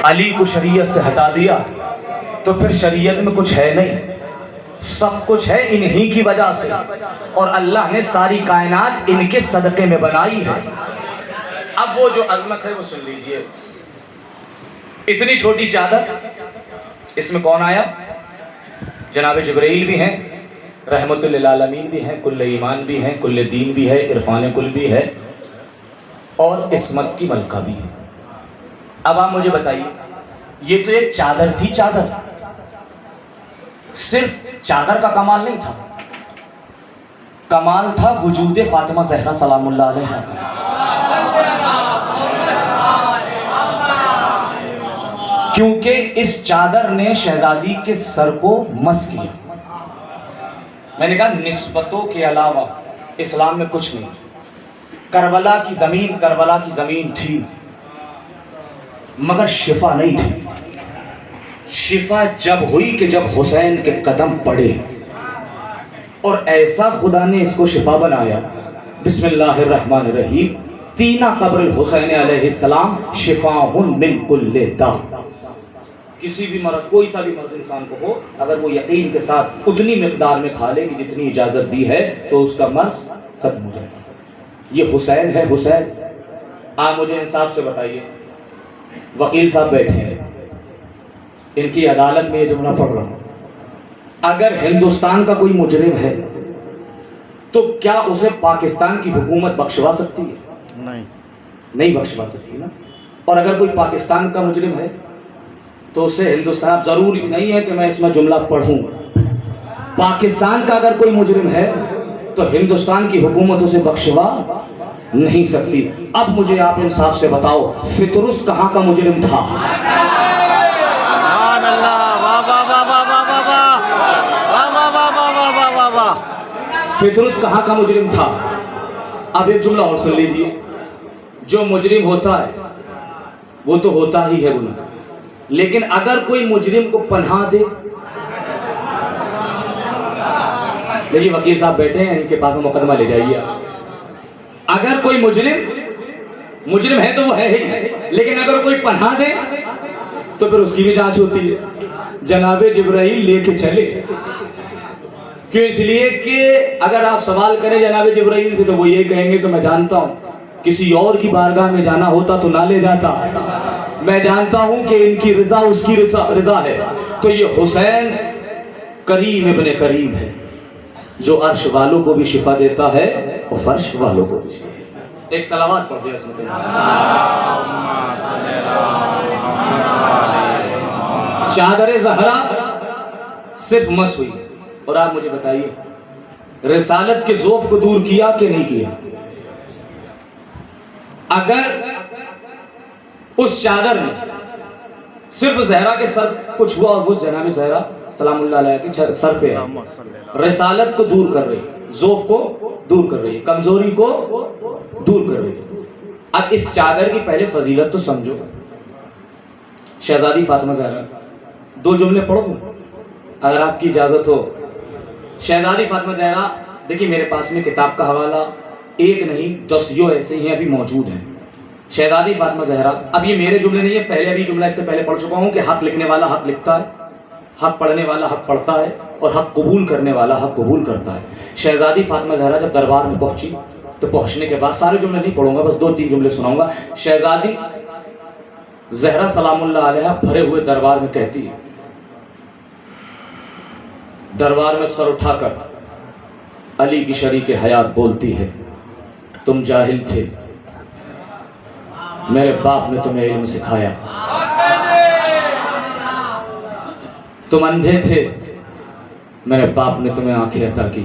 علی کو شریعت سے ہٹا دیا تو پھر شریعت میں کچھ ہے نہیں، سب کچھ ہے انہی کی وجہ سے، اور اللہ نے ساری کائنات ان کے صدقے میں بنائی ہے۔ اب وہ جو عظمت ہے وہ سن لیجئے۔ اتنی چھوٹی چادر، اس میں کون آیا؟ جناب جبرائیل بھی ہیں، رحمت للعالمین بھی ہیں، کل ایمان بھی ہیں، کل دین بھی ہے، عرفان کل بھی ہے، اور عصمت کی ملکہ بھی ہے۔ اب آپ مجھے بتائیے، یہ تو ایک چادر تھی، چادر صرف چادر کا کمال نہیں تھا، کمال تھا وجود فاطمہ زہرا سلام اللہ علیہا کا۔ کیونکہ اس چادر نے شہزادی کے سر کو مس کیا۔ میں نے کہا نسبتوں کے علاوہ اسلام میں کچھ نہیں۔ کربلا کی زمین تھی مگر شفا نہیں تھی۔ شفا جب ہوئی کہ جب حسین کے قدم پڑے، اور ایسا خدا نے اس کو شفا بنایا۔ بسم اللہ الرحمن الرحیم، تینہ قبر الحسین علیہ السلام شفاء من کل داء۔ کسی بھی مرض، کوئی سا بھی مرض انسان کو ہو، اگر وہ یقین کے ساتھ اتنی مقدار میں کھا لے کہ جتنی اجازت دی ہے تو اس کا مرض ختم ہو جائے۔ یہ حسین ہے، حسین۔ آپ مجھے انصاف سے بتائیے، وکیل صاحب بیٹھے ہیں، ان کی عدالت میں یہ جملہ پڑھ رہا ہوں، اگر ہندوستان کا کوئی مجرم ہے تو کیا اسے پاکستان کی حکومت بخشوا سکتی ہے؟ نہیں بخشوا سکتی نا۔ اور اگر کوئی پاکستان کا مجرم ہے تو اسے ہندوستان، اب ضروری نہیں ہے کہ میں اس میں جملہ پڑھوں، پاکستان کا اگر کوئی مجرم ہے تو ہندوستان کی حکومت اسے بخشوا نہیں سکتی۔ اب مجھے آپ انصاف سے بتاؤ، فطرس کہاں کا مجرم تھا؟ فطرس کہاں کا مجرم تھا؟ اب ایک جملہ اور سن لیجئے، جو مجرم ہوتا ہے وہ تو ہوتا ہی ہے گناہ، لیکن اگر کوئی مجرم کو پناہ دے، دیکھیے وکیل صاحب بیٹھے ہیں، ان کے پاس مقدمہ لے جائیے۔ اگر کوئی مجرم ہے تو وہ ہے ہی، لیکن اگر کوئی پناہ دے تو پھر اس کی بھی جانچ ہوتی ہے۔ جناب جبرائیل لے کے چلے، کیوں؟ اس لیے کہ اگر آپ سوال کریں جناب جبرائیل سے تو وہ یہ کہیں گے کہ میں جانتا ہوں کسی اور کی بارگاہ میں جانا ہوتا تو نہ لے جاتا، میں جانتا ہوں کہ ان کی رضا اس کی رضا ہے۔ تو یہ حسین کریم ابن کریم ہے، جو عرش والوں کو بھی شفا دیتا ہے اور فرش والوں کو بھی شفا دیتا ہے۔ ایک صلوات پڑھ دیں عصمت چادر زہرا صرف مس ہوئی، اور آپ مجھے بتائیے رسالت کے ذوف کو دور کیا کہ نہیں کیا؟ اگر اس چادر میں صرف زہرا کے سر کچھ ہوا اور وہ جناب زہرا سلام اللہ علیہ کے سر پہ رسالت کو دور کر رہی، ذوف کو دور کر رہی، کمزوری کو دور کر رہی۔ اب اس چادر کی پہلے فضیلت تو سمجھو۔ شہزادی فاطمہ زہرا، دو جملے پڑھ دوں اگر آپ کی اجازت ہو؟ شہزادی فاطمہ زہرا، دیکھیے میرے پاس میں کتاب کا حوالہ ایک نہیں 10 ایسے ہی ابھی موجود ہیں۔ شہزادی فاطمہ زہرا، اب یہ میرے جملے نہیں ہے، پہلے ابھی جملہ اس سے پہلے پڑھ چکا ہوں کہ حق لکھنے والا حق لکھتا ہے، حق پڑھنے والا حق پڑھتا ہے، اور حق قبول کرنے والا حق قبول کرتا ہے۔ شہزادی فاطمہ زہرا جب دربار میں پہنچی تو پہنچنے کے بعد سارے جملے نہیں پڑھوں گا، بس 2-3 جملے سناؤں گا۔ شہزادی زہرا سلام اللہ علیہ بھرے ہوئے دربار میں کہتی ہے، دربار میں سر اٹھا کر علی کی شریک حیات بولتی ہے، تم جاہل تھے، میرے باپ نے تمہیں علم سکھایا، تم اندھے تھے، میرے باپ نے تمہیں آنکھیں عطا کی،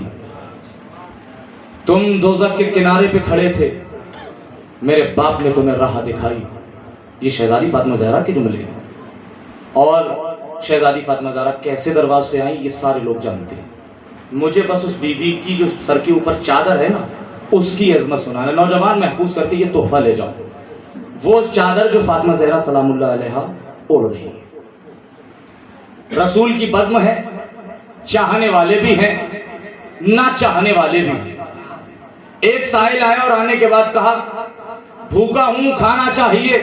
تم دوزخ کے کنارے پہ کھڑے تھے، میرے باپ نے تمہیں راہ دکھائی۔ یہ شہزادی فاطمہ زہرا کے جملے ہیں۔ اور شہزادی فاطمہ زہرا کیسے دربار سے آئیں یہ سارے لوگ جانتے ہیں، مجھے بس اس بی بی کی جو سر کے اوپر چادر ہے نا اس کی عظمت سنانا۔ نوجوان محفوظ کر کے یہ تحفہ لے جاؤ، وہ چادر جو فاطمہ زہرا سلام اللہ علیہا اوڑھ رہی ہے۔ رسول کی بزم ہے، چاہنے والے بھی ہیں، نہ چاہنے والے بھی ہیں۔ ایک سائل آیا اور آنے کے بعد کہا بھوکا ہوں کھانا چاہیے،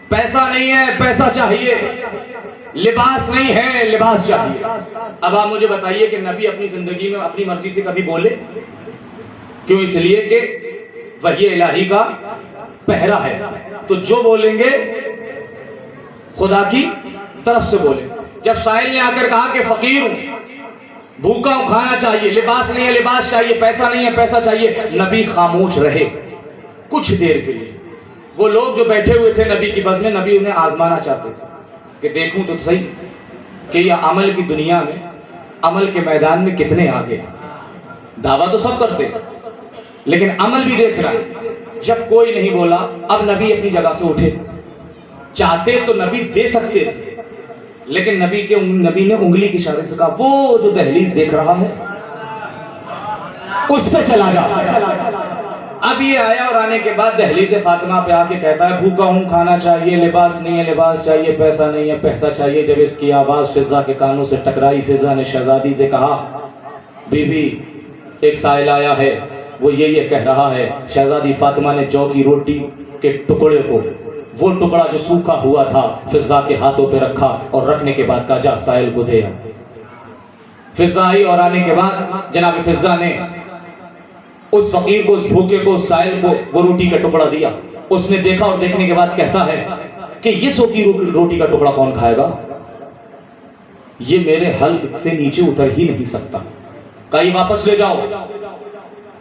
پیسہ نہیں ہے پیسہ چاہیے، لباس نہیں ہے لباس چاہیے۔ اب آپ مجھے بتائیے کہ نبی اپنی زندگی میں اپنی مرضی سے کبھی بولے؟ کیوں؟ اس لیے کہ وحی الہی کا پہرا ہے، تو جو بولیں گے خدا کی طرف سے بولیں۔ جب سائل نے آ کر کہا کہ فقیر ہوں، بھوکا ہوں، کھانا چاہیے، لباس نہیں ہے لباس چاہیے، پیسہ نہیں ہے پیسہ چاہیے، نبی خاموش رہے کچھ دیر کے لیے۔ وہ لوگ جو بیٹھے ہوئے تھے نبی کی بز میں، نبی انہیں آزمانا چاہتے تھے کہ دیکھوں تو صحیح کہ یہ عمل کی دنیا میں، عمل کے میدان میں کتنے آگے۔ دعویٰ تو سب کرتے لیکن عمل بھی دیکھ رہا ہے۔ جب کوئی نہیں بولا، اب نبی اپنی جگہ سے اٹھے۔ چاہتے تو نبی دے سکتے تھے، لیکن نبی نے انگلی کی اشارے سے کہا وہ جو دہلیز دیکھ رہا ہے اس پہ چلا جا۔ اب یہ آیا اور آنے کے بعد دہلیز فاطمہ پہ آ کے کہتا ہے بھوکا ہوں، کھانا چاہیے، لباس نہیں ہے لباس چاہیے، پیسہ نہیں ہے پیسہ چاہیے۔ جب اس کی آواز فضا کے کانوں سے ٹکرائی، فضا نے شہزادی سے کہا بی بی ایک سائل آیا ہے، وہ یہ کہہ رہا ہے۔ شہزادی فاطمہ نے جو کی روٹی کے ٹکڑے کو، وہ ٹکڑا جو سوکھا ہوا تھا، فضا کے ہاتھوں پہ رکھا اور رکھنے کے بعد کہا جا سائل کو دے۔ فضا آئی اور آنے کے بعد جناب فضا نے اس فقیر کو، اس بھوکے کو، اس سائل کو وہ روٹی کا ٹکڑا دیا۔ اس نے دیکھا اور دیکھنے کے بعد کہتا ہے کہ یہ سوکھی روٹی کا ٹکڑا کون کھائے گا؟ یہ میرے حلق سے نیچے اتر ہی نہیں سکتا۔ کہا یہ واپس لے جاؤ۔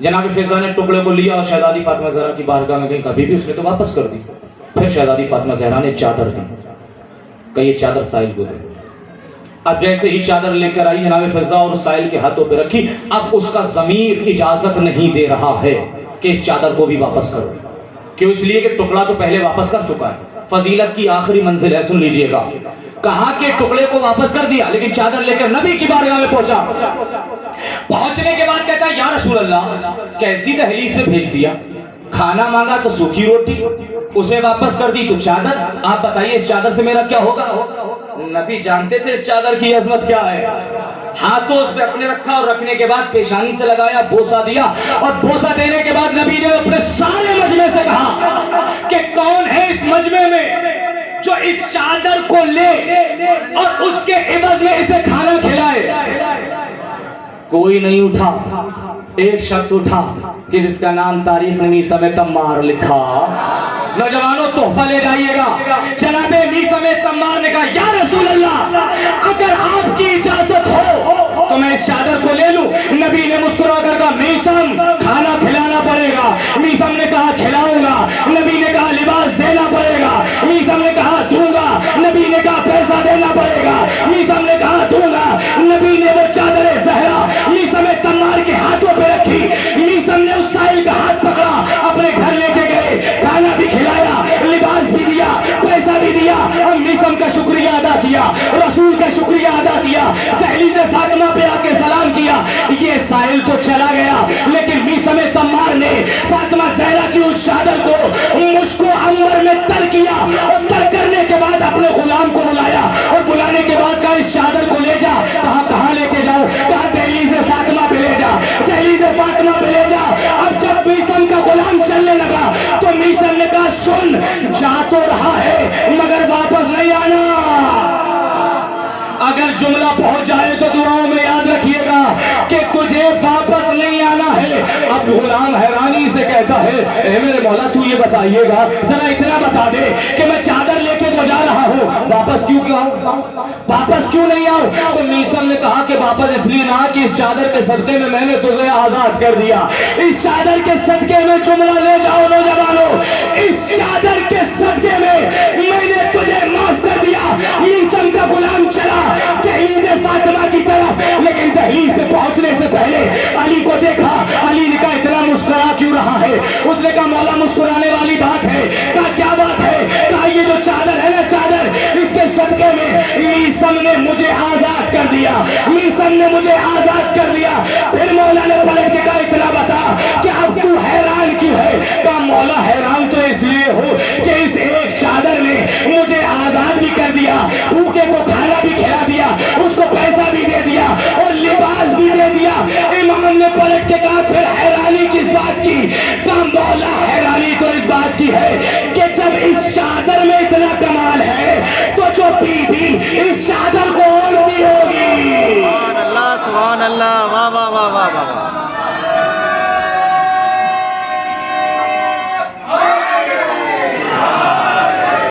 جناب فضا نے ٹکڑے کو لیا اور شہزادی فاطمہ زہرا کی بارگاہ میں گئی، کبھی بھی اس نے تو واپس کر دی۔ پھر شہزادی فاطمہ زہرا نے چادر دی، کہ یہ چادر سائل کو دے۔ اب جیسے ہی چادر لے کر آئی جناب فضا اور سائل کے ہاتھوں پہ رکھی، اب اس کا ضمیر اجازت نہیں دے رہا ہے کہ اس چادر کو بھی واپس کرو۔ کیوں؟ اس لیے کہ ٹکڑا تو پہلے واپس کر چکا ہے۔ فضیلت کی آخری منزل ہے، سن لیجئے گا۔ کہا کہ ٹکڑے کو واپس کر دیا، لیکن چادر لے کر نبی کی بارگاہ میں پہنچا۔ پہنچنے کے بعد کہتا ہے یا رسول اللہ، کیسی دہلیز پہ بھیج دیا؟ کھانا مانگا تو سوکھی روٹی، اسے واپس کر دی تو چادر۔ آپ بتائیے اس چادر سے میرا کیا ہوگا؟ نبی جانتے تھے اس چادر کی عظمت کیا ہے۔ ہاتھوں اس پہ اپنے رکھا اور رکھنے کے بعد پیشانی سے لگایا، بوسہ دیا، اور بوسہ دینے کے بعد نبی نے اپنے سارے مجمع سے کہا کہ کون ہے اس مجمع میں جو اس چادر کو لے اور اس کے عوض میں اسے کھانا کھلائے؟ کوئی نہیں اٹھا۔ ایک شخص اٹھا کہ جس کا نام تاریخ نے میثم تمار لکھا۔ نوجوانوں تحفہ لے جائیے گا۔ جناب میثم تمار نے کہا یا رسول اللہ، اگر آپ کی اجازت ہو تو میں اس چادر کو لے لوں۔ نبی نے مسکرا کر کہا میثم کھانا کھلانا پڑے گا۔ میثم نے کہا کھلاؤں گا۔ نبی نے کہا لباس دینا پڑے گا۔ میثم نے کہا دوں گا۔ نبی نے کہا پیسہ دینا پڑے گا۔ میثم نے کہا دوں گا۔ نبی نے وہ چادر زہرا میثم تمار کے ہاتھوں پہ رکھی۔ میثم نے اس سائل کا ہاتھ پکڑا، اپنے گھر لے کے گئے، کھانا بھی کھلایا، لباس بھی دیا، پیسہ بھی دیا، اور میثم کا شکریہ ادا کیا، رسول کا شکریہ ادا کیا، دہلیز فاطمہ پہ آ کے سلام کیا۔ یہ سائل تو چلا گیا، لیکن میثم تمار نے فاطمہ زہرا کی اس چادر کو مشک و عنبر میں تر کیا، اور تر کرنے کے بعد اپنے غلام کو بلایا، اور بلانے کے بعد کہا اس چادر کو لے جا۔ کہاں لے کے جاؤ؟ کہا دہلیز فاطمہ پہ لے جا، دہلیز فاطمہ پہ لے جا۔ اب جب میثم کا غلام چلنے لگا تو میثم نے کہا سن، جا تو رہا ہے مگر واپس نہیں آنا۔ اگر جملہ پہنچ جائے تو دعاؤں میں یاد رکھیے گا کہ تجھے واپس نہیں آنا ہے۔ اب غلام حیرانی سے کہتا ہے اے میرے مولا تو یہ بتائیے گا، ذرا اتنا بتا دے کہ میں چادر لے کے تو جا رہا ہوں، واپس کیوں آؤں؟ واپس کیوں نہیں آؤں؟ تو میثم نے کہا کہ واپس اس لیے نہ کہ اس چادر کے صدقے میں میں نے تجھے آزاد کر دیا۔ اس چادر کے صدقے میں جملہ لے جاؤ نوجوانوں، اس چادر کے صدقے میں نے تجھے معاف کر دیا۔ میثم کا غلام چلا دہلیز فاطمہ کی طرف، لیکن دہلیز پہ پہنچنے سے پہلے علی کو دیکھا۔ علی نے کہا اتنا مسکرا کیوں رہا ہے؟ اس نے کہا مولا مسکرانے والی بات ہے۔ کہا کیا بات ہے؟ کہا یہ جو چادر ہے نا چادر، اس کے صدقے میں میثم نے مجھے آزاد کر دیا، میثم نے مجھے آزاد کر دیا۔ پھر مولا نے پلٹ کے کہا اتنا بتا کہ اب تو حیران کیوں ہے؟ کہا مولا حیران تو اس لیے ہو کہ اس ایک چادر نے مجھے آزاد بھی کر دیا، بھوکے کو کھانا بھی کھلا دیا، اس کو پیسہ بھی دے دیا اور لباس بھی دے دیا۔ امام نے پلٹ کے کہا پھر حیرانی کس بات کی؟ کہا مولا حیرانی تو اس بات کی ہے کہ جب اس چادر میں اتنا چادر کو اوڑھنی ہوگی. سبحان اللہ، واہ واہ واہ واہ واہ.